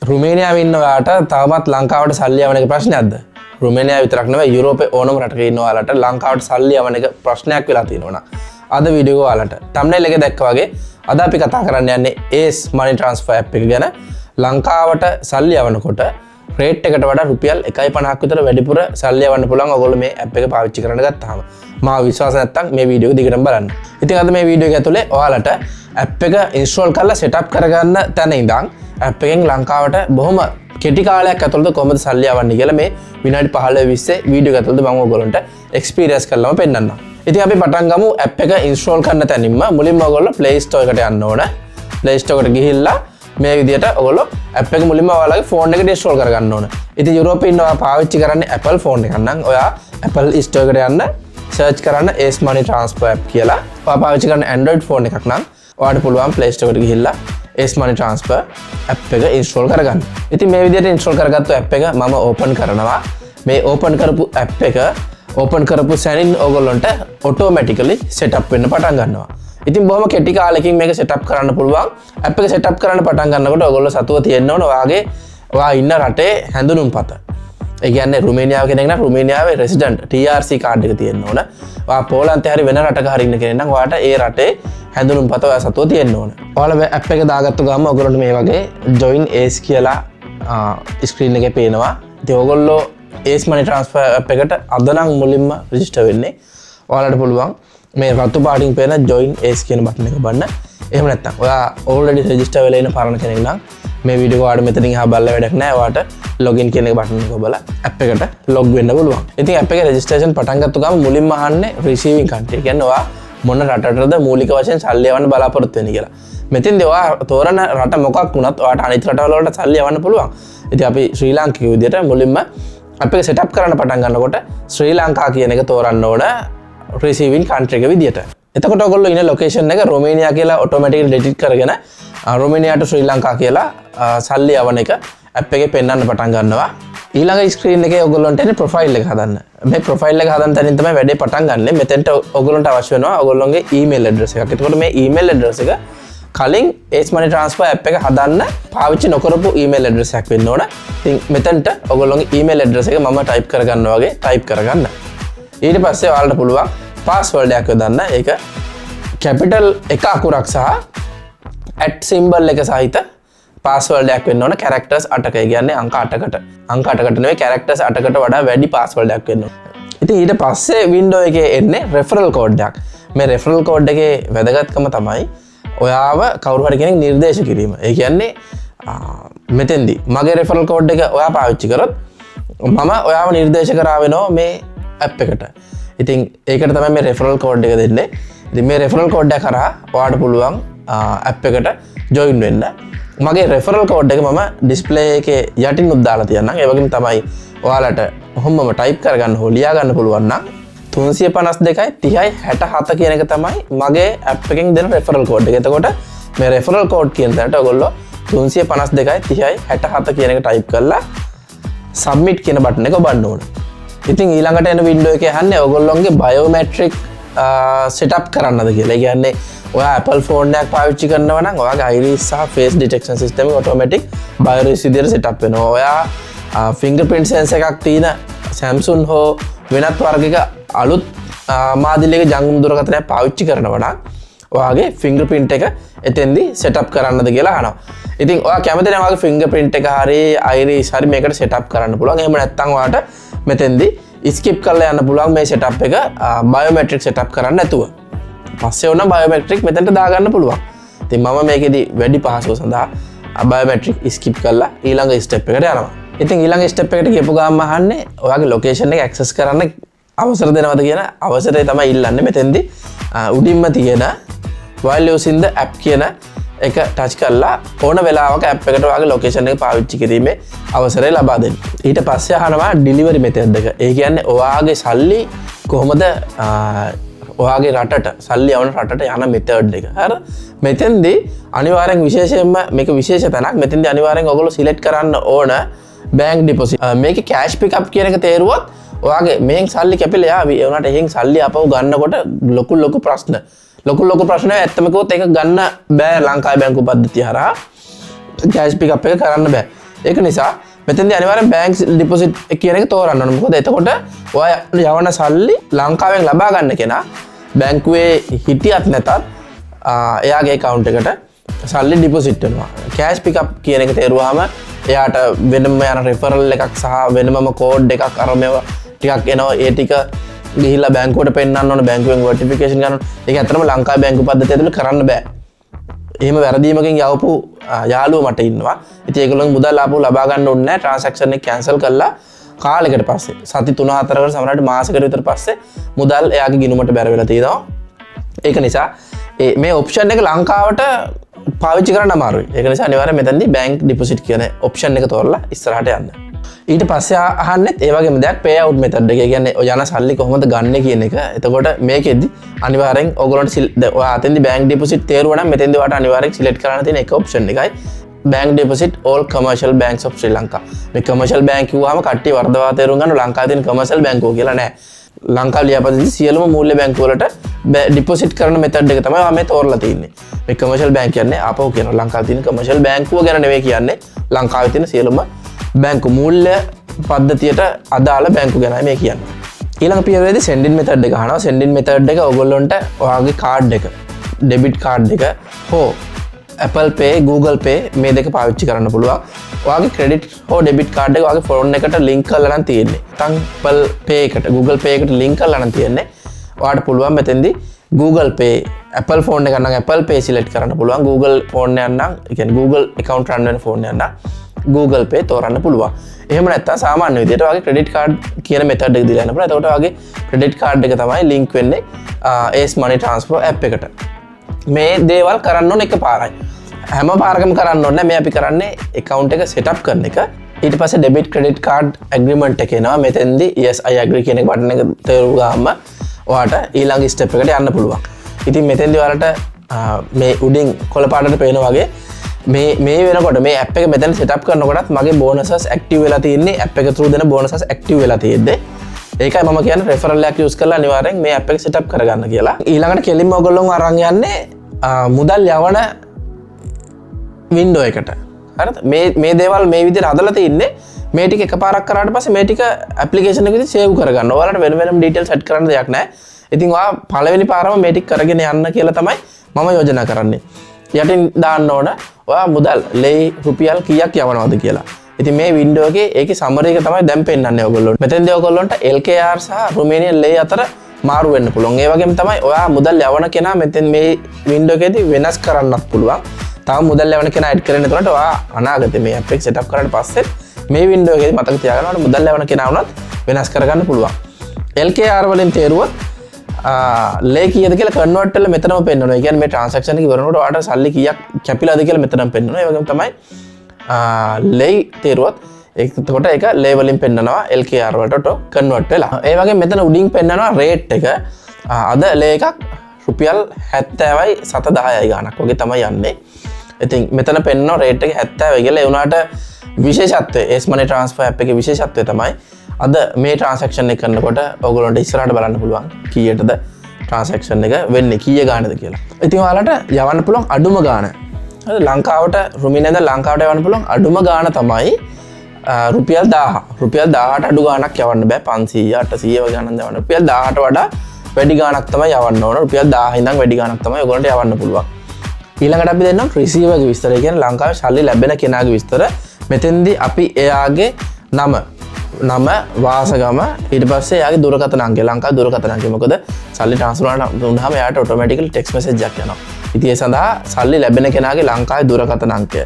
රුමේනියාවේ ඉන්නවාට තවමත් ලංකාවට සල්ලි යවන එක ප්‍රශ්නයක්ද? රුමේනියාව විතරක් නෙවෙයි යුරෝපේ ඕනම රටක ඉන්න ඔයාලට ලංකාවට සල්ලි යවන එක ප්‍රශ්නයක් වෙලා තියෙනවා. අද වීඩියෝ ඔයාලට thumbnail එකේ දැක්කා වගේ අද අපි කතා කරන්න යන්නේ ACE money transfer app එක ගැන. ලංකාවට සල්ලි යවනකොට රේට් එකට වඩා රුපියල් 1.50ක් විතර වැඩිපුර සල්ලි යවන්න පුළුවන් ඔයගොල්ලෝ මේ app එක පාවිච්චි කරන්න ගත්තාම. මා විශ්වාස නැත්තම් මේ වීඩියෝ එක දිගටම බලන්න. ඉතින් අද මේ වීඩියෝ එක ඇතුලේ ඔයාලට app එක install කරලා setup කරගන්න තැන ඉඳන් app එකෙන් ලංකාවට බොහොම කෙටි කාලයක් ඇතුළත කොහොමද සල්ලි යවන්නේ කියලා මේ විනාඩි 15-20 වීඩියෝ එක ඇතුළත මම ඔයගොල්ලන්ට experience කරලාම පෙන්නන්නම්. ඉතින් අපි පටන් ගමු app එක install කරන තැනින්ම. මුලින්ම ඔයගොල්ලෝ Play Store එකට යන්න ඕන. Play Store එකට ගිහිල්ලා මේ විදිහට ඔයගොල්ලෝ app එක මුලින්ම ඔයාලගේ phone එකට install කරගන්න ඕන. ඉතින් යුරෝපේ ඉන්නවා පාවිච්චි කරන්නේ Apple phone එකක් නම් ඔයා Apple Store එකට යන්න search කරන්න ACE money transfer app කියලා. ඔයා පාවිච්චි කරන Android phone එකක් නම් ඔයාලට පුළුවන් Play Store එකට ගිහිල්ලා ACE money transfer app එක install කරගන්න. ඉතින් මේ විදිහට install කරගත්තු app එක මම open කරනවා. මේ open කරපු app එක open කරපු සැනින් ඔයගොල්ලන්ට automatically setup වෙන්න පටන් ගන්නවා. ඉතින් බොහොම කෙටි කාලෙකින් මේක setup කරන්න පුළුවන්. app එක setup කරන්න පටන් ගන්නකොට ඔයගොල්ලෝ සතුව තියෙන්න ඕන ඔයා ඉන්න රටේ හැඳුනුම්පත. ඒ කියන්නේ රුමේනියාව කෙනෙක් නම් රුමේනියාවේ resident TRC card එක තියෙන්න ඕන. ඔයා පෝලන්තේ හරි වෙන රටක හරි ඉන්න කෙනෙක් නම් ඔයාට ඒ රටේ හැඳුනුම්පත ඔයා සතුව තියෙන්න ඕන. ඔයාලා app එක දාගත්තු ගමන් ඔයගොල්ලන්ට මේ වගේ join ACE කියලා screen එකේ පේනවා. ඉතින් ඔයගොල්ලෝ ACE money transfer app එකට අද නම් මුලින්ම register වෙන්නේ. ඔයාලට පුළුවන් මේ රතු පාටින් පේන join ACE කියන බටන් එක බලන්න. එහෙම නැත්නම් ඔයා already register වෙලා ඉන්න පරණ කෙනෙක් නම් මේ වීඩියෝ එක ඔයාලට මෙතනින් අහලා බලලා වැඩක් නැහැ. ඔයාට login කියන එක බටන් එක ඔබලා app එකට log වෙන්න පුළුවන්. ඉතින් app එකේ registration පටන් ගත්ත ගමන් මුලින්ම අහන්නේ receiving country. කියන්නේ ඔයා මොන රටටද මූලික වශයෙන් සල්ලි යවන්න බලාපොරොත්තු වෙන්නේ කියලා. මෙතෙන්දී ඔයා තෝරන රට මොකක් වුණත් ඔයාට අනිත් රටවල වලට සල්ලි යවන්න පුළුවන්. ඉතින් අපි ශ්‍රී ලාංකික විදියට මුලින්ම app එක setup කරන්න පටන් ගන්නකොට ශ්‍රී ලංකා කියන එක තෝරන්න ඕන receiving country එක විදියට. එතකොට ඔයගොල්ලෝ ඉන්න location එක රොමේනියා කියලා automatically delete කරගෙන රොමේනියාට ශ්‍රී ලංකා කියලා සල්ලි යවන එක app එකේ පෙන්වන්න පටන් ගන්නවා. ඊළඟ screen එකේ ඔයගොල්ලන්ට එන්නේ profile එක හදන්න. මේ profile එක හදන්න තැනින් තමයි වැඩේ පටන් ගන්නෙ. මෙතෙන්ට ඔයගොල්ලන්ට අවශ්‍ය වෙනවා ඔයගොල්ලෝගේ email address එකක්. එතකොට මේ email address එක කලින් ACE money transfer app එක හදන්න පාවිච්චි නොකරපු email address එකක් වෙන්න ඕන. ඉතින් මෙතෙන්ට ඔයගොල්ලෝගේ email address එක මම type කරගන්නවා වගේ type කරගන්න. ඊට පස්සේ ඔයාලට පුළුවන් password එකක් යොදන්න. ඒක capital එක අකුරක් සහ @ symbol එක සහිත password එකක් වෙන්න ඕන. characters 8ක. ඒ කියන්නේ අංක 8කට. අංක 8කට නෙවෙයි characters 8කට වඩා වැඩි password එකක් වෙන්න ඕන. ඉතින් ඊට පස්සේ window එකේ එන්නේ referral code එකක්. මේ referral code එකේ වැදගත්කම තමයි ඔයාව කවුරු හරි කෙනෙක් නිර්දේශ කිරීම. ඒ කියන්නේ මෙතෙන්දී මගේ referral code එක ඔයා පාවිච්චි කරොත් මම ඔයාව නිර්දේශ කරා වෙනවා මේ app එකට. ඉතින් ඒකට තමයි මේ referral code එක දෙන්නේ. ඉතින් මේ referral code එක කරා ඔයාට පුළුවන් app එකට join වෙන්න. මගේ referral code එක මම display එකේ යටින් උත් දාලා තියන්නම්. ඒ වගේම තමයි ඔයාලට ඔහොමම type කරගන්න හෝ ලියා ගන්න පුළුවන් නම් 352 30 67 කියන එක තමයි මගේ app එකෙන් දෙන referral code එක. එතකොට මේ referral code කියන තැනට ඔයගොල්ලෝ 352 30 67 කියන එක type කරලා submit කියන බටන් එක ඔබන්න ඕන. ඉතින් ඊළඟට එන window එකේ අහන්නේ ඔයගොල්ලෝගේ biometric setup කරන්නද කියලා. ඒ කියන්නේ ඔයා Apple phone එකක් පාවිච්චි කරනවා නම් ඔයාගේ iris සහ face detection system එක automatic bioris විදියට setup වෙනවා. ඔයා fingerprint sensor එකක් තියෙන Samsung හෝ වෙනත් වර්ගයක අලුත් මාදිලියක ජංගම දුරකථනයක් පාවිච්චි කරනවා නම් ඔයාගේ fingerprint එක එතෙන්දී setup කරන්නද කියලා අහනවා. ඉතින් ඔයා කැමති නම් ඔයාගේ fingerprint එක හරි iris හරි මේකට setup කරන්න පුළුවන්. එහෙම නැත්නම් ඔයාට මෙතෙන්දී skip කරලා යන්න පුළුවන් මේ setup එක biometric setup කරන්න නැතුව. පස්සේ ඕන biometric මෙතනට දාගන්න පුළුවන්. ඉතින් මම මේකෙදි වැඩි පහසුව සඳහා biometric skip කරලා ඊළඟ step එකට යනවා. ඉතින් ඊළඟ step එකට ගියපු ගාම අහන්නේ ඔයාගේ location එක access කරන්න අවසර දෙනවද කියන අවසරය තමයි ඉල්ලන්නේ. මෙතෙන්දී උඩින්ම තියෙන while using the app කියන එක touch කරලා ඕන වෙලාවක app එකට ඔයාගේ location එක පාවිච්චි කිරීමේ අවසරය ලබා දෙන්න. ඊට පස්සේ අහනවා delivery method එක. ඒ කියන්නේ ඔයාගේ සල්ලි කොහොමද ඔයාගේ රටට සල්ලි යවන රටට යන method එක. හරි. මෙතෙන්දී අනිවාර්යෙන් විශේෂයෙන්ම මේක විශේෂ තැනක්. මෙතෙන්දී අනිවාර්යෙන් ඔයගොල්ලෝ select කරන්න ඕන bank deposit. මේක cash pick up කියන එක තේරුවොත් ඔයාගේ මෙහෙන් සල්ලි කැපිලා යාවි. ඒ වුණාට එහෙන් සල්ලි අපව ගන්නකොට ලොකු ප්‍රශ්න. ලොකු ප්‍රශ්න ඇත්තම කිව්වොත් ඒක ගන්න බෑ ලංකාවේ බැංකු පද්ධතිය හරහා cash pick up එක කරන්න බෑ. ඒක නිසා මෙතෙන්දී අනිවාර්යෙන් බැංක් ඩිපොසිට් කියන එක තෝරන්න ඕනේ. මොකද එතකොට ඔයා යවන සල්ලි ලංකාවෙන් ලබා ගන්න කෙනා බැංකුවේ හිටියත් නැතත් එයාගේ account එකට සල්ලි ඩිපොසිට් වෙනවා. කෑෂ් පිකප් කියන එක තේරුවාම එයාට වෙනම යන රෙෆරල් එකක් සහ වෙනමම කෝඩ් එකක් අර මේවා ටිකක් එනවා. ඒ ටික ගිහිල්ලා බැංකුවට පෙන්නන්න ඕන, බැංකුවෙන් වර්ටිෆිකේෂන් ගන්න ඕන. ඒක ඇත්තටම ලංකාවේ බැංකු පද්ධතිය ඇතුළේ කරන්න බෑ. එහෙම වැරදීමකින් යවපු යාළුවෝ මට ඉන්නවා. ඉතින් ඒගොල්ලෝ මුදල් ආපහු ලබා ගන්න ඕනේ නැහැ. ට්‍රාන්සැක්ෂන් එක කැන්සල් කරලා කාලයකට පස්සේ සති 3-4කට සමහරවිට මාසයකට විතර පස්සේ මුදල් එයාගේ ගිණුමට බැර වෙලා තියෙනවා. ඒක නිසා මේ ඔප්ෂන් එක ලංකාවට පාවිච්චි කරන්න අමාරුයි. ඒක නිසා අනිවාර්යයෙන් මෙතනදී බැංක් ඩිපොසිට් කියන ඔප්ෂන් එක තෝරලා ඉස්සරහට යන්න. ඊට පස්සේ අහන්නෙත් ඒ වගේම දෙයක් පේ අවුට් මෙතඩ් එක. ඒ කියන්නේ යන සල්ලි කොහොමද ගන්නෙ කියන එක. එතකොට මේකෙදි අනිවාර්යෙන් ඔයගොල්ලන්ට ඔයා අතෙන්දී බැංක් ඩිපොසිට් තේරුවා නම් මෙතෙන්දී ඔයාලට අනිවාර්යෙන් සිලෙක්ට් කරන්න තියෙන එක ඔප්ෂන් එකයි bank deposit all commercial banks of Sri Lanka. මේ commercial bank කිව්වම කට්ටිය වර්ධවා තේරුම් ගන්න ලංකාවේ තියෙන commercial බැංකුව කියලා නෑ. ලංකාවේ ලියාපදිංචි සියලුම මූල්‍ය බැංකු වලට ඩිපොසිට් කරන මෙතඩ් එක තමයි මේ තෝරලා තියෙන්නේ. මේ commercial bank කියන්නේ ආපහු කියනවා ලංකාවේ තියෙන commercial බැංකුව ගැන නෙවෙයි කියන්නේ ලංකාවේ තියෙන සියලුම බැංකු මූල්‍ය පද්ධතියට අදාළ බැංකු ගැනයි මේ කියන්නේ. ඊළඟ පියවරේදී send in method එක අහනවා. send in method එක ඔයගොල්ලන්ට ඔයාගේ කාඩ් එක, debit card එක හෝ Apple Pay, Google Pay මේ දෙක පාවිච්චි කරන්න පුළුවන්. ඔයාගේ credit හෝ debit card එක ඔයාගේ phone එකට link කරලා නම් තියෙන්නේ. නැත්නම් Apple Pay එකට, Google Pay එකට link කරලා නම් තියෙන්නේ. ඔයාට පුළුවන් මෙතෙන්දී Google Pay, Apple phone එක නම් Apple Pay select කරන්න පුළුවන්. Google phone එක නම්, ඒ කියන්නේ Google account run වෙන phone එක නම් Google Pay තෝරන්න පුළුවන්. එහෙම නැත්නම් සාමාන්‍ය විදිහට ඔයාගේ credit card කියන method එක දීලා යන්න පුළුවන්. එතකොට ඔයාගේ credit card එක තමයි link වෙන්නේ Ace Money Transfer app එකට. මේ දේවල් කරන්න ඕන එකපාරයි. හැම පාරකම කරන්න ඕනේ නැහැ. මේ අපි කරන්නේ account එක setup කරන එක. ඊට පස්සේ debit credit card agreement එක එනවා. මෙතෙන්දී yes I agree කියන එක බටන් එක තේරුවාම ඔයාට ඊළඟ step එකට යන්න පුළුවන්. ඉතින් මෙතෙන්දී ඔයාලට මේ උඩින් කොළ පාටට පේනා වගේ මේ වෙනකොට මේ app එක මෙතන setup කරනකොටත් මගේ bonuses active වෙලා තියෙන්නේ. app එක through දෙන bonuses active වෙලා තියෙද්දී ඒකයි මම කියන්නේ referral එකක් use කරලා අනිවාර්යෙන් මේ app එක setup කරගන්න කියලා. ඊළඟට කෙලින්ම ඔයගොල්ලෝ අරන් යන්නේ මුදල් යවන window එකට. හරිද? මේ දේවල් මේ විදිහට හදලා තින්නේ මේ ටික එකපාරක් කරාට පස්සේ මේ ටික application එකේදී save කරගන්න. ඔයාලට වෙනම details set කරන්න දෙයක් නැහැ. ඉතින් ඔයා පළවෙනි පාරම මේ ටික කරගෙන යන්න කියලා තමයි මම යෝජනා කරන්නේ. යටින් දාන්න ඕන ඔයා මුදල් ලේ රුපියල් කීයක් යවනවද කියලා. ඉතින් මේ වින්ඩෝ එකේ ඒකේ සමරි එක තමයි දැන් පෙන්නන්නේ ඔයගොල්ලන්ට. මෙතෙන්දී ඔයගොල්ලන්ට LKR සහ රුමේනියන් ලේ අතර මාරු වෙන්න පුළුවන්. ඒ වගේම තමයි ඔයා මුදල් යවන කෙනා මෙතෙන් මේ වින්ඩෝ එකේදී වෙනස් කරන්නත් පුළුවන්. තව මුදල් යවන කෙනා ඇඩ් කරන්න එතකොට ඔයා අනාගතේ මේ app එක setup කරාට පස්සේ මේ වින්ඩෝ එකේදී මතක තියාගන්න ඕනේ මුදල් යවන කෙනා වුණත් වෙනස් කරගන්න පුළුවන්. LKR වලින් තේරුවොත් ලේ කීයද කියලා කන්වර්ට් කරලා මෙතනම පෙන්නනවා. ඒ කියන්නේ මේ ට්‍රාන්සැක්ෂන් එක ඉවරනකොට ඔයාලට සල්ලි කීයක් කැපිලාද කියලා මෙතනම පෙන්නනවා. ඒ වගේම තමයි ලේ තේරුවත් එතකොට ඒක ලේ වලින් පෙන්නනවා LKR වලට කන්වර්ට් වෙලා. ඒ වගේම මෙතන උඩින් පෙන්නනවා රේට් එක. අද ලේ එකක් රුපියල් 70යි 710යි ගාණක් වගේ තමයි යන්නේ. ඉතින් මෙතන පෙන්නනවා රේට් එක 70 කියලා. ඒ වුණාට විශේෂත්වය Ace Money Transfer app එකේ විශේෂත්වය තමයි අද මේ ට්‍රාන්සැක්ෂන් එක කරනකොට ඔයගොල්ලන්ට ඉස්සරහට බලන්න පුළුවන් කීයටද ට්‍රාන්සැක්ෂන් එක වෙන්නේ කීය ගානද කියලා. ඉතින් ඔයාලට යවන්න පුළුවන් අඩුම ගාන. හරි ලංකාවට රුමිනියෙන් ලංකාවට යවන්න පුළුවන් අඩුම ගාන තමයි රුපියල් 1000. රුපියල් 1000ට අඩු ගානක් යවන්න බෑ. 500 800 වගේ ගානක් යවන්න. රුපියල් 1000ට වඩා වැඩි ගානක් තමයි යවන්න ඕන. රුපියල් 1000 ඉඳන් වැඩි ගානක් තමයි ඔයගොල්ලන්ට යවන්න පුළුවන්. ඊළඟට අපි දෙන්නම් රිසීවර්ගේ විස්තර. ඒ කියන්නේ ලංකාවේ සල්ලි ලැබෙන කෙනාගේ විස්තර. මෙතෙන්දී අපි එයාගේ නම වාසගම ඊට පස්සේ එයාගේ දුරකථන අංකය ලංකාවේ දුරකථන අංකය. මොකද සල්ලි ට්‍රාන්ස්ෆර් වුණාම එයාට ඔටෝමැටිකලි ටෙක්ස්ට් මෙසේජ් එකක් යනවා. ඉතින් ඒ සඳහා සල්ලි ලැබෙන කෙනාගේ ලංකාවේ දුරකථන අංකය.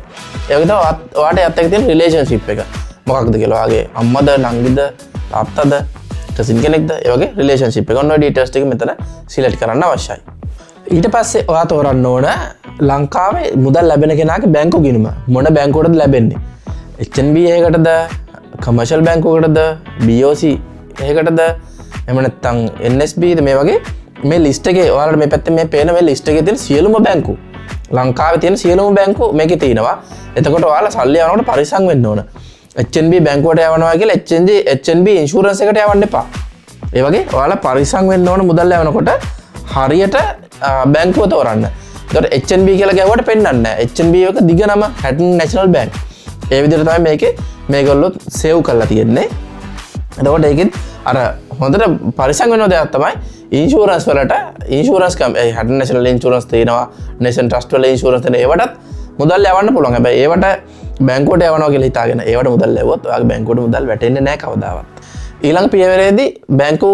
ඒ වගේ තමයි ඔයාට එයාත් එක්ක තියෙන රිලේෂන්ෂිප් එක. මොකක්ද කියලා ඔයාගේ අම්මද නංගිද තාත්තද කසින් කෙනෙක්ද ඒ වගේ රිලේෂන්ෂිප් එක. ඔන්න ඔය ඩීටේල්ස් ටික මෙතන සිලෙක්ට් කරන්න අවශ්‍යයි. ඊට පස්සේ ඔයා තෝරන්න ඕන ලංකාවේ මුදල් ලැබෙන කෙනාගේ බැංකු ගිණුම මොන බැංකුවටද ලැබෙන්නේ. HNB එකකටද කමර්ෂල් බැංකුවකටද BOC එකකටද එහෙම නැත්නම් NSB ද මේ වගේ මේ ලිස්ට් එකේ ඔයාලට මේ පැත්තේ මේ පේන මේ ලිස්ට් එකේ තියෙන සියලුම බැංකු ලංකාවේ තියෙන සියලුම බැංකු මේකේ තියෙනවා. එතකොට ඔයාලා සල්ලි යවනකොට පරිස්සම් වෙන්න ඕන. HNB බැංකුවට යවනවා කියලා HNB ඉන්ෂුරන්ස් එකට යවන්න එපා. ඒ වගේ ඔයාලා පරිස්සම් වෙන්න ඕන මුදල් යවනකොට හරියට බැංකුව තෝරන්න. එතකොට HNB කියලා ගැව්වට පෙන්නන්නේ නැහැ. HNB එක දිග නම Hatton National Bank. ඒ විදිහට තමයි මේකේ මේගොල්ලෝ සේව් කරලා තියෙන්නේ. එතකොට ඒකෙත් අර හොඳට පරිස්සම් වෙන දෙයක් තමයි ඉන්ෂුරන්ස් වලට ඉන්ෂුරන්ස් කම්පැනි හැඩ නැෂනල් ඉන්ෂුරන්ස් තියෙනවා, නේෂන් ට්‍රස්ට් වල ඉන්ෂුරන්ස් තියෙනවා. ඒවටත් මුදල් යවන්න පුළුවන්. හැබැයි ඒවට බැංකුවට යවනවා කියලා හිතාගෙන ඒවට මුදල් ලැබුවොත් ඔයාගේ බැංකුවට මුදල් වැටෙන්නේ නැහැ කවදාවත්. ඊළඟ පියවරේදී බැංකු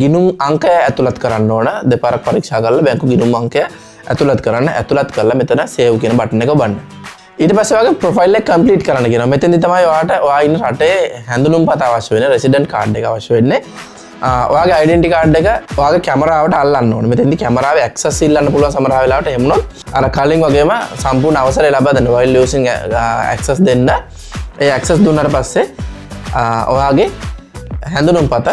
ගිණුම් අංකය ඇතුළත් කරන්න ඕන. දෙපාරක් පරීක්ෂා කරලා බැංකු ගිණුම් අංකය ඇතුළත් කරන්න. ඇතුළත් කරලා මෙතන සේව් කියන බටන් එක ඔබන්න. ඊට පස්සේ ඔයාගේ ප්‍රොෆයිල් එක කම්ප්ලීට් කරන්න කියනවා. මෙතෙන්දි තමයි ඔයා ඉන්න රටේ හැඳුනුම්පත අවශ්‍ය වෙන්නේ, රෙසිඩන්ට් කාඩ් එක අවශ්‍ය වෙන්නේ. ඔයාගේ ඩෙන්ටි කාඩ් එක ඔයාගේ කැමරාවට අල්ලන්න ඕනේ. මෙතෙන්දි කැමරාවේ ඇක්සස් ඉල්ලන්න පුළුවන් සමහර වෙලාවට. එහෙම වුණොත් අර කලින් වගේම සම්පූර්ණ අවසරය ලබා දෙන්න while using access දෙන්න. ඒ access දුන්නාට පස්සේ ඔයාගේ හැඳුනුම්පත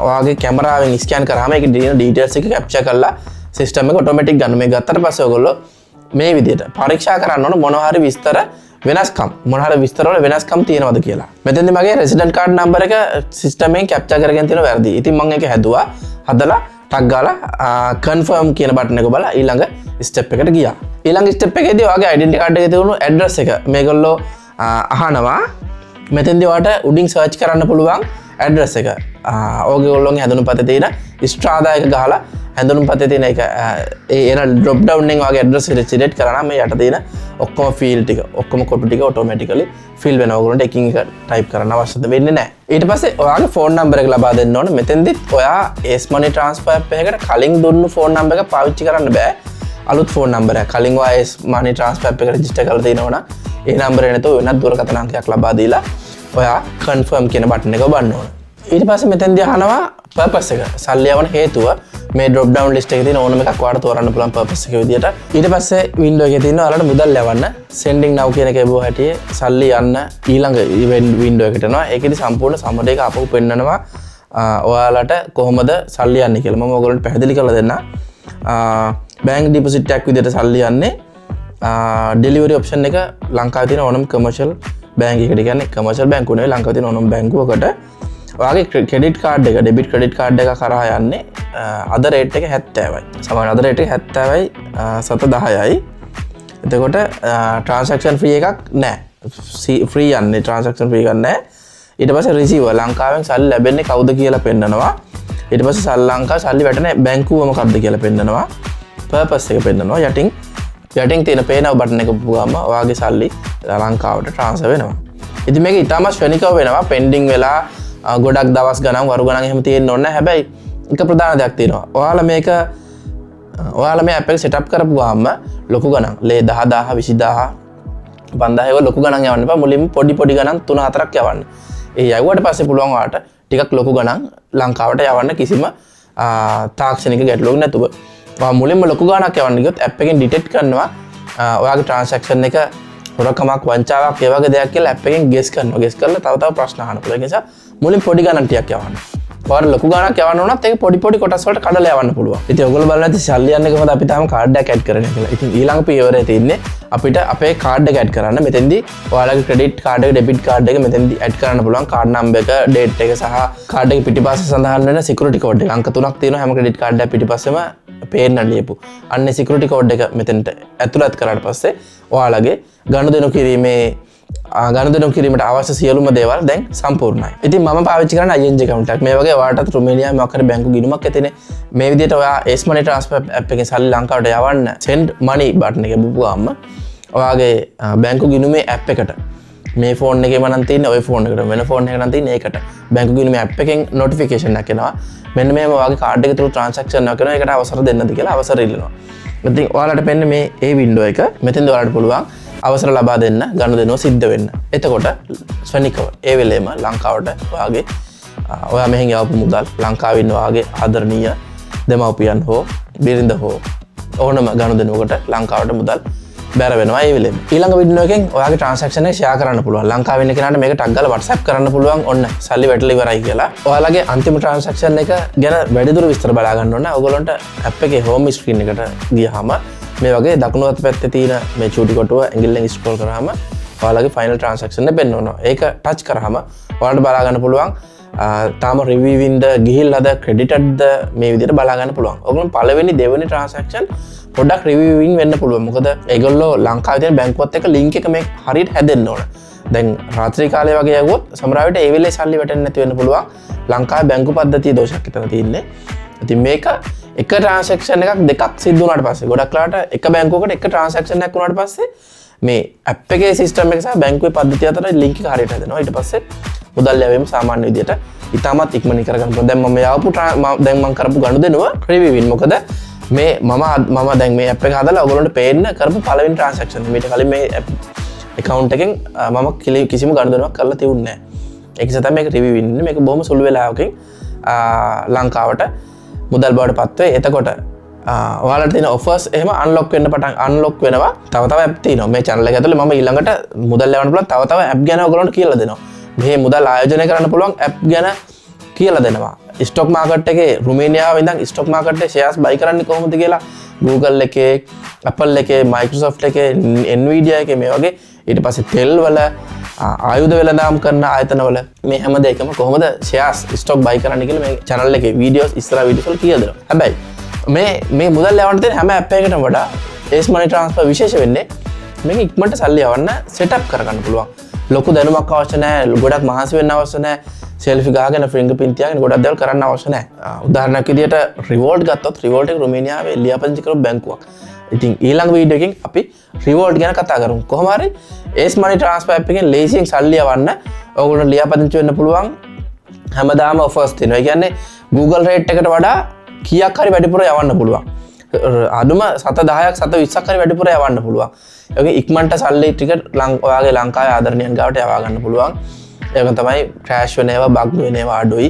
ඔයාගේ කැමරාවෙන් ස්කෑන් කරාම ඒකේ තියෙන ඩීටේල්ස් එක කැප්චර් කරලා සිස්ටම් එක ඔටෝමැටික් ගන්න. මේ ගත්තට පස්සේ ඔයගොල්ලෝ මේ විදිහට පරීක්ෂා කරන්න ඕන මොනවා හරි විස්තර වෙනස්කම් මොනවා හරි විස්තර වල වෙනස්කම් තියෙනවද කියලා. මෙතෙන්දි මගේ රෙසිඩන්ට් කාඩ් නම්බර් එක සිස්ටම් එකෙන් කැප්චර් කරගෙන තියෙන වැරදි. ඉතින් මම ඒක හැදුවා. හදලා ටක් ගාලා කන්ෆර්ම් කියන බටන් එක බලලා ඊළඟ ස්ටෙප් එකට ගියා. ඊළඟ ස්ටෙප් එකේදී ඔයාගේ ඩෙන්ටි කාඩ් එකේ තියුණු ඇඩ්‍රස් එක මේගොල්ලෝ අහනවා. මෙතෙන්දි ඔයාලට උඩින් සර්ච් කරන්න පුළුවන් ඇඩ්‍රස් එක. ඕගොල්ලෝගේ හැඳුනුම්පතේ තියෙන ස්ට්‍රාදා එක ගහලා හැඳුනුම්පතේ තියෙන එක එන ඩ්‍රොප් ඩවුන් එකෙන් ඔයාගේ ඇඩ්‍රස් එක සිලෙක්ට් කරා නම් මේ යට තියෙන ඔක්කොම ෆීල්ඩ් ටික ඔක්කොම කොටු ටික ඔටෝමැටිකලි ෆිල් වෙනවා. ඔයගොල්ලන්ට එකින් එක ටයිප් කරන්න අවශ්‍යද වෙන්නේ නැහැ. ඊට පස්සේ ඔයාගේ ෆෝන් නම්බර් එක ලබා දෙන්න ඕනේ. මෙතෙන්දිත් ඔයා S money transfer app එකකට කලින් දුන්නු ෆෝන් නම්බර් එක පාවිච්චි කරන්න බෑ. අලුත් ෆෝන් නම්බර් එක කලින් ඔයා S money transfer app එකට රෙජිස්ටර් කරලා තියෙනවා නම් ඒ නම්බරේ නැතුව වෙනත් දුරකථන අංකයක් ලබා දීලා ඔයා කන්ෆර්ම් කියන බටන් එක ඔබන්න ඕන. ඊට පස්සේ මෙතෙන්දී අහනවා පර්පස් එක. සල්ලි යවන හේතුව මේ ඩ්‍රොප් ඩවුන් ලිස්ට් එකේ තියෙන ඕනම එකක් ඔයාලට තෝරන්න පුළුවන් පර්පස් එක විදියට. ඊට පස්සේ වින්ඩෝ එකේ තියෙන ඔයාලට මුදල් යවන්න sending now කියන එක එබුව හැටියේ සල්ලි යන්න ඊළඟ වින්ඩෝ එකට එනවා. ඒකෙදි සම්පූර්ණ සම්මත එක අපහු පෙන්නනවා ඔයාලට කොහොමද සල්ලි යන්නේ කියලා. මම ඔයගොල්ලන්ට පැහැදිලි කරලා දෙන්න. බැංක් ඩිපොසිට් එකක් විදියට සල්ලි යන්නේ ඩෙලිවරි ඔප්ෂන් එක ලංකාවේ තියෙන ඕනම කමර්ෂල් බැංක් එකකට කියන්නේ කමර්ෂල් බැංකුව නෙවෙයි ලංකාවේ තියෙන ඕනම බැංකුවකට ඔයාගේ ක්‍රෙඩිට් කාඩ් එක ඩෙබිට් ක්‍රෙඩිට් කාඩ් එක කරා යන්නේ අද රේට් එක 70යි. සමහර අද රේට් එක 70යි 710යි. එතකොට ට්‍රාන්සැක්ෂන් ෆී එකක් නැහැ. ෆ්‍රී යන්නේ ට්‍රාන්සැක්ෂන් ෆී එකක් නැහැ. ඊට පස්සේ රිසීවර් ලංකාවෙන් සල්ලි ලැබෙන්නේ කවුද කියලා පෙන්නනවා. ඊට පස්සේ ලංකාවේ සල්ලි වැටෙන බැංකුව මොකක්ද කියලා පෙන්නනවා. පර්පස් එක පෙන්නනවා. යටින් තියෙන පේනව බටන් එක පුවාම ඔයාගේ සල්ලි ලංකාවට ට්‍රාන්ස්ෆර් වෙනවා. ඉතින් මේක ඉතාමත් ශ්‍රේණිකව වෙනවා. පෙන්ඩිං වෙලා ගොඩක් දවස් ගණන් වරු ගණන් එහෙම තියෙන්න ඕනේ නැහැ. හැබැයි එක ප්‍රධාන දෙයක් තියෙනවා. ඔයාලා මේ ඇප් එක සෙටප් කරපුවාම ලොකු ගණන් ලේ 10000 20000 5000 ඒවා ලොකු ගණන් යවන්න එපා. මුලින්ම පොඩි ගණන් 3-4ක් යවන්න. ඒ යවුවට පස්සේ පුළුවන් ඔයාලට ටිකක් ලොකු ගණන් ලංකාවට යවන්න කිසිම තාක්ෂණික ගැටලුවක් නැතුව. මුලින්ම ලොකු ගාණක් යවන්න ගියොත් ඇප් එකෙන් ඩිටෙක්ට් කරනවා ඔයාගේ ට්‍රාන්සැක්ෂන් එක හොරකමක් වංචාවක් ඒ වගේ දෙයක් කියලා ඇප් එකෙන් ගෙස් කරනවා. ගෙස් කරලා තව ප්‍රශ්න අහන්න පුළුවන්. ඒ නිසා මුලින් පොඩි ගණන් ටිකක් යවන්න. ඔයාලා ලොකු ගාණක් යවන්න උනත් ඒක පොඩි කොටස් වලට කඩලා යවන්න පුළුවන්. ඉතින් ඔයගොල්ලෝ බලන්න ඇති සල්ලි යන්නේ කොහොමද අපි තාම කාඩ් එකක් ඇඩ් කරන්නේ කියලා. ඉතින් ඊළඟ පියවරේ තියෙන්නේ අපිට අපේ කාඩ් එක ඇඩ් කරන්න. මෙතෙන්දී ඔයාලගේ ක්‍රෙඩිට් කාඩ් එක ඩෙබිට් කාඩ් එක මෙතෙන්දී ඇඩ් කරන්න පුළුවන්. කාඩ් නම්බර් එක, ඩේට් එක සහ කාඩ් එකේ පිටිපස්සේ සඳහන් වෙන සිකියුරිටි කෝඩ් එක. අංක 3ක් තියෙනවා හැම ක්‍රෙඩිට් කාඩ් එකක් පිටිපස්සෙම පේන්න ලියපු. අන්නේ සිකියුරිටි කෝඩ් එක මෙතෙන්ට ඇතුළත් කරාට පස්සේ ඔයාලගේ ගනුදෙනු කිරීමට අවශ්‍ය සියලුම දේවල් දැන් සම්පූර්ණයි. ඉතින් මම පාවිච්චි කරන ING account එකක්. මේ වගේ ඔයාලටත් රුමේනියාවේ මොකක් හරි බැංකු ගිණුමක් ඇතිනේ. මේ විදිහට ඔයා S money transfer app එකෙන් සල්ලි ලංකාවට යවන්න send money button එක බුපුවාම ඔයාගේ බැංකු ගිණුමේ app එකට මේ ෆෝන් එකේම නම් තියෙන්නේ ওই ෆෝන් එකට වෙන ෆෝන් එකක් නම් තියෙන්නේ ඒකට බැංකු ගිණුමේ app එකෙන් notification එකක් එනවා. මෙන්න මේම ඔයාගේ කාඩ් එක through transaction එකක් කරනවා. ඒකට අවසර දෙන්නද කියලා අවසර ඉල්ලනවා. ඉතින් ඔයාලට පෙන්නේ මේ ඒ window එක. මෙතෙන්ද ඔයාලට පුළුවන් අවසර ලබා දෙන්න ගනුදෙනුව සිද්ධ වෙන්න. එතකොට ස්වනිකව ඒ වෙලේම ලංකාවට ඔයාගේ ඔයා මෙහෙන් යවපු මුදල් ලංකාවේ ඉන්න ඔයාගේ ආදරණීය දෙමව්පියන් හෝ බිරිඳ හෝ ඕනම ගනුදෙනුවකට ලංකාවට මුදල් බැර වෙනවා ඒ වෙලේම. ඊළඟ වීඩියෝ එකෙන් ඔයාගේ transaction එක share කරන්න පුළුවන්. ලංකාවේ ඉන්න කෙනාට මේක ටග් ගාලා WhatsApp කරන්න පුළුවන්. ඔන්න සල්ලි වැටලා ඉවරයි කියලා. ඔයාලගේ අන්තිම transaction එක ගැන වැඩිදුර විස්තර බලා ගන්න ඕන. ඔයගොල්ලන්ට app එකේ home screen එකට ගියාම මේ වගේ දකුණු අත පැත්තේ තියෙන මේ චූටි කොටුව ඇඟිල්ලෙන් ස්ක්‍රෝල් කරාම ඔයාලගේ ෆයිනල් ට්‍රාන්සැක්ෂන් එක පෙන්වනවා. ඒක ටච් කරාම ඔයාලට බලා ගන්න පුළුවන් තාම රිවිවින්ද ගිහිල්ලාද ක්‍රෙඩිටඩ්ද මේ විදිහට බලා ගන්න පුළුවන්. ඔයගොල්ලෝ පළවෙනි දෙවෙනි ට්‍රාන්සැක්ෂන් පොඩ්ඩක් රිවිවින් වෙන්න පුළුවන්. මොකද ඒගොල්ලෝ ලංකාවේ තියෙන බැංකුවත් එක්ක ලින්ක් එක මේ හරියට හැදෙන්න ඕන. දැන් රාත්‍රී කාලේ වගේ යවුවොත් සමහර වෙලට ඒ වෙලේ සල්ලි වැටෙන්නේ නැති වෙන්න පුළුවන්. ලංකාවේ බැංකු පද්ධතිය දෝෂයක් එතන තියෙන්නේ. ඉතින් මේක එක ට්‍රාන්සැක්ෂන් එකක් දෙකක් සිද්ධ වුණාට පස්සේ ගොඩක් වෙලාවට එක බැංකුවකට එක ට්‍රාන්සැක්ෂන් එකක් වුණාට පස්සේ මේ ඇප් එකේ සිස්ටම් එක සහ බැංකුවේ පද්ධතිය අතර ලින්ක් එක හරියට හැදෙනවා. ඊට පස්සේ මුදල් යැවීම සාමාන්‍ය විදියට ඉතාමත් ඉක්මනින් කරගන්න පුළුවන්. දැන් මම යවපු දැන් මම කරපු ගනුදෙනුව රිවිවින්. මොකද මේ මම දැන් මේ ඇප් එක හදලා ඔයගොල්ලන්ට පේන්න කරපු පළවෙනි ට්‍රාන්සැක්ෂන්. මීට කලින් මේ account එකෙන් මම කිසිම ගනුදෙනුවක් කරලා තියුන්නේ නැහැ. ඒක නිසා තමයි මේක රිවිවින් ඉන්නේ. මේක බොහොම සුළු වෙලාවකින් ලංකාවට මුදල් බවට පත් වෙයි. එතකොට ඔයාලට තියෙන offers එහෙම unlock වෙනවා. තව app තියෙනවා. මේ channel එක ඇතුලේ මම ඊළඟට මුදල් ලැබන්න පුළුවන් තව app ගැන ඔයගොල්ලන්ට කියලා දෙනවා. මේ මුදල් ආයෝජනය කරන්න පුළුවන් app ගැන කියලා දෙනවා. ස්ටොක් මාකට් එකේ රුමේනියාවේ ඉඳන් ස්ටොක් මාකට් එකේ shares buy කරන්නේ කොහොමද කියලා Google එකේ, Apple එකේ, Microsoft එකේ, Nvidia එකේ මේ වගේ ඊට පස්සේ ටෙල් වල ආයුධ වෙළඳාම් කරන ආයතන වල මේ හැම දෙයකම කොහොමද shares stock buy කරන්න කියලා මේ channel එකේ videos ඉස්සරහ videos වල කියලා දෙනවා. හැබැයි මේ මුදල් යවන්න තියෙන හැම app එකකටම වඩා Ace Money Transfer විශේෂ වෙන්නේ මේක ඉක්මනට සල්ලි යවන්න setup කරගන්න පුළුවන්. ලොකු දැනුමක් අවශ්‍ය නැහැ, ගොඩක් මහන්සි වෙන්න අවශ්‍ය නැහැ. selfie ගහගෙන fingerprint තියාගෙන ගොඩක් දේවල් කරන්න අවශ්‍ය නැහැ. උදාහරණයක් විදියට Revolt ගත්තොත් Revolt එක රුමේනියාවේ ලියාපදිංචි කරපු බැංකුවක්. ඉතින් ඊළඟ වීඩියෝ එකකින් අපි Revolt ගැන කතා කරමු. කොහොම හරි Ace Money Transfer app එකෙන් ලේසියෙන් සල්ලි යවන්න ඔයගොල්ලෝ ලියාපදිංචි වෙන්න පුළුවන්. හැමදාම offers තියෙනවා. ඒ කියන්නේ Google rate එකට වඩා කීයක් හරි වැඩිපුර යවන්න පුළුවන්. අඩුම 7-10ක් 7-20ක් හරි වැඩිපුර යවන්න පුළුවන්. ඒක ඉක්මනට සල්ලි ටික ඔයාගේ ලංකාවේ ආදරණීයන් ගාවට යවා ගන්න පුළුවන්. ඒක තමයි ක්‍රෑෂ් වෙන ඒවා, බග් වෙන ඒවා අඩුයි.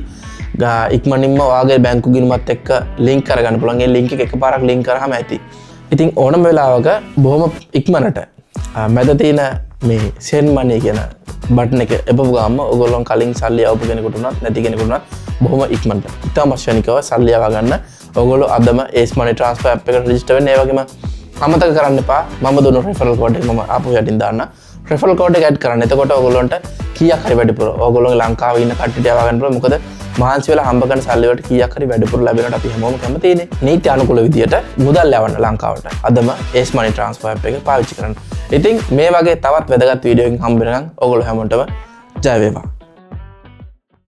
ඉක්මනින්ම ඔයාගේ බැංකු ගිණුමත් එක්ක ලින්ක් කරගන්න පුළුවන්. ඒ ලින්ක් එක එකපාරක් ලින්ක් කරාම ඇති. ඉතින් ඕනම වෙලාවක බොහොම ඉක්මනට මැද තියෙන මේ send money කියන බටන් එක එපපු ගාම ඔයගොල්ලෝ කලින් සල්ලි යවපු කෙනෙකුට උනත් නැති කෙනෙකුට උනත් බොහොම ඉක්මනට ඉතාම ශනිකව සල්ලි යවා ගන්න ඔයගොල්ලෝ අදම Ace Money Transfer app එකට register වෙන්න. ඒ වගේම අමතක කරන්න එපා මම දුන්න referral code එක මම ආපහු යටින් දාන්න. referral code එක add කරන්න. එතකොට ඔයගොල්ලන්ට කීයක් හරි වැඩිපුර ඔයගොල්ලෝගේ ලංකාවේ ඉන්න කට්ටියට යවා ගන්න පුළුවන්. මොකද මහන්සි වෙලා හම්බ කරන සල්ලි වලට කීයක් හරි වැඩිපුර ලැබෙනවට අපි හැමෝම කැමතිනේ. නීති අනුකූල විදියට මුදල් යවන්න ලංකාවට අදම Ace Money Transfer app එක පාවිච්චි කරන්න. ඉතින් මේ වගේ තවත් වැදගත් වීඩියෝ එකකින් හම්බ වෙනකන් ඔයගොල්ලෝ හැමෝටම ජය වේවා.